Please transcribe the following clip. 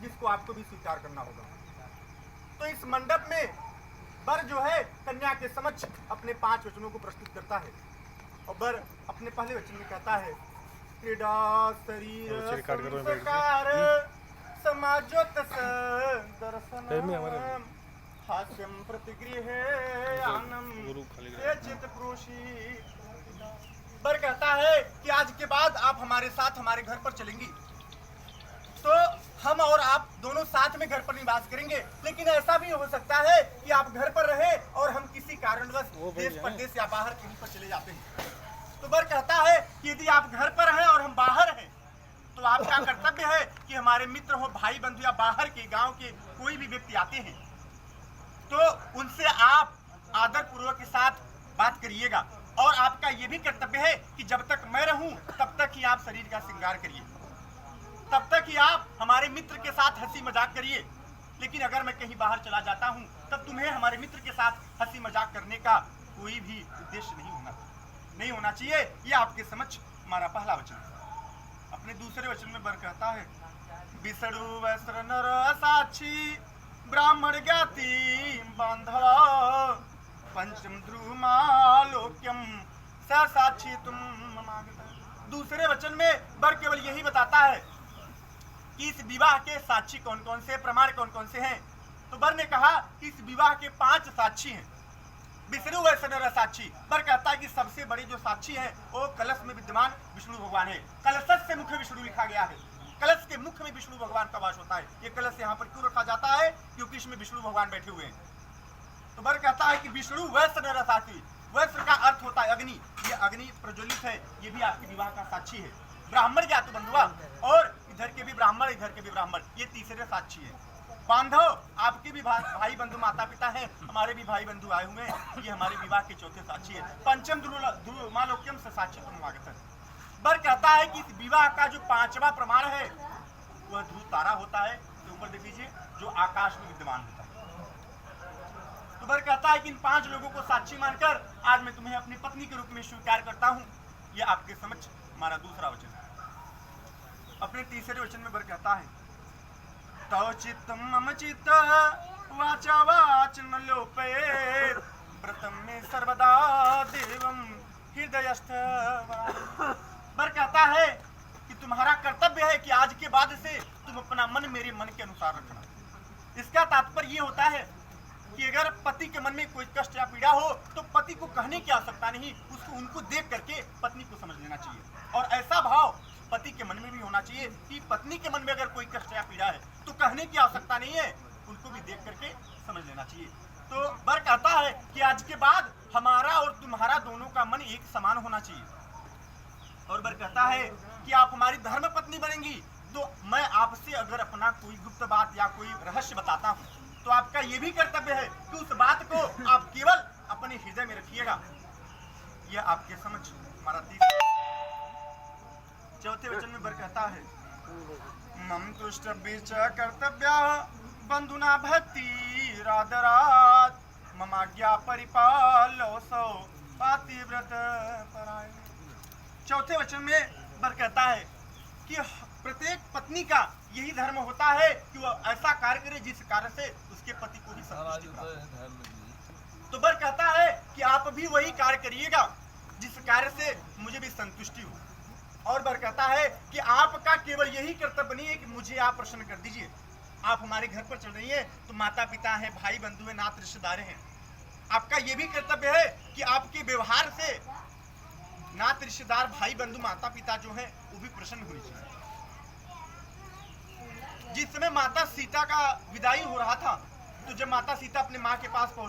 जिसको आपको भी स्वीकार करना होगा। तो इस मंडप में वर जो है कन्या के समक्ष अपने 5 वचनों को प्रस्तुत करता है और वर अपने पहले वचन में कहता है, क्रीडा शरीर संस्कार समाजोत दर्शन हास्यम प्रतिगृह आनंद चित प्रोषी। वर कहता है कि आज के बाद आप हमारे साथ हमारे घर पर चलेंगी तो हम और आप दोनों साथ में घर पर निवास करेंगे, लेकिन ऐसा भी हो सकता है कि आप घर पर रहे और हम किसी कारणवश देश परदेश या बाहर कहीं पर चले जाते हैं। तो वर कहता है कि यदि आप घर पर हैं और हम बाहर हैं तो आपका कर्तव्य है कि हमारे मित्र हो, भाई बंधु या बाहर के गांव के कोई भी व्यक्ति आते हैं तो उनसे आप आदर पूर्वक के साथ बात करिएगा और आपका यह भी कर्तव्य है कि जब तक मैं रहूं तब तक ही आप शरीर का श्रृंगार करिए, तब तक ही आप हमारे मित्र के साथ हंसी मजाक करिए। लेकिन अगर मैं कहीं बाहर चला जाता हूं तब तुम्हें हमारे मित्र के साथ हंसी मजाक करने का कोई भी उद्देश्य नहीं होना चाहिए। यह आपके समक्ष हमारा पहला वचन है। अपने दूसरे वचन में वर कहता है, विष्णु वस्त्र नर साक्षी ब्राह्मण ज्ञाति बांधवा पंचम ध्रुमालोक्यम स साक्षी तुम ममागत। दूसरे वचन में वर केवल यही बताता है कि इस विवाह के साक्षी कौन कौन से, प्रमाण कौन कौन से हैं। तो वर ने कहा कि इस विवाह के 5 साक्षी हैं। विष्णु वैष्णव साक्षी, वर कहता है कि सबसे बड़े जो साक्षी हैं वो कलश में विद्यमान विष्णु भगवान है। कलश से मुख्य विष्णु लिखा गया है, कलश के मुख में विष्णु भगवान का वास होता है। ये कलश यहाँ पर क्यों रखा जाता है? क्योंकि इसमें विष्णु भगवान बैठे हुए हैं। तो वर कहता है कि विष्णु वैष्णव साक्षी, वैष्णव का अर्थ होता है अग्नि, ये अग्नि प्रज्वलित है, ये भी आपके विवाह का साक्षी है। ब्राह्मण ज्ञात बंधुआ, और इधर के भी ब्राह्मण इधर के भी ब्राह्मण, ये तीसरे साक्षी है। बांधव, आपके भी भाई बंधु माता पिता हैं, हमारे भी भाई बंधु आए हुए हैं, ये हमारे विवाह के चौथे साक्षी है। पंचम ध्रुमालोक्यम से साक्षी तुम आगत है। वर कहता है कि इस विवाह का जो 5वां प्रमाण है वह ध्रुव तारा होता है, तो ऊपर देख लीजिए, जो आकाश में विद्यमान होता है। तो वर कहता है कि इन 5 लोगों को साक्षी मानकर आज मैं तुम्हें अपनी पत्नी के रूप में स्वीकार करता हूं। यह आपके समक्ष हमारा दूसरा वचन है। अपने तीसरे वचन में वर कहता है, तव चित्त मम चित्त वाचा वाच न लोपे व्रतम में सर्वदा देवम हृदयस्थ। वर कहता है कि तुम्हारा कर्तव्य है कि आज के बाद से तुम अपना मन मेरे मन के अनुसार रखना। इसका तात्पर्य ये होता है कि अगर पति के मन में कोई कष्ट या पीड़ा हो तो पति को कहने की आवश्यकता नहीं, उसको उनको देख करके पत्नी को समझ लेना चाहिए। और ऐसा भाव पति के मन में भी होना चाहिए कि पत्नी के मन में अगर कोई कष्ट या पीड़ा है तो कहने की आवश्यकता नहीं है, उनको भी देख करके समझ लेना चाहिए। तो वर कहता है कि आज के बाद हमारा और तुम्हारा दोनों का मन एक समान होना चाहिए। और वर कहता है कि आप हमारी धर्म पत्नी बनेंगी तो मैं आपसे अगर अपना कोई गुप्त बात या कोई रहस्य बताता हूँ तो आपका यह भी कर्तव्य है कि उस बात को आप केवल अपने हृदय में रखिएगा। यह आपके समक्ष हमारा चौथे वचन में वर कहता है, मम तुष्ट बीच कर्तव्य बंधुना भक्ति राधरात ममाज्ञा परिपालो सौ पातिव्रत पराय। चौथे वचन में वर कहता है कि प्रत्येक पत्नी का यही धर्म होता है कि वह ऐसा कार्य करे जिस कार्य से उसके पति को भी संतुष्टि प्राप्त। तो वर कहता है कि आप भी वही कार्य करिएगा जिस कार्य से मुझे भी संतुष्टि हो। और वर कहता है कि आपका केवल यही कर्तव्य नहीं है कि मुझे आप प्रसन्न कर दीजिए। आप हमारे घर पर चल रही हैं तो माता पिता हैं, भाई बंधु हैं, नात रिश्तेदार हैं। आपका यह भी कर्तव्य है कि आपके व्यवहार से नात रिश्तेदार, भाई बंधु, माता पिता जो हैं वो भी प्रसन्न होने चाहिए। जिस समय माता सीता का विदाई हो रहा था तो जब माता सीता अपने माँ के पास पहुंची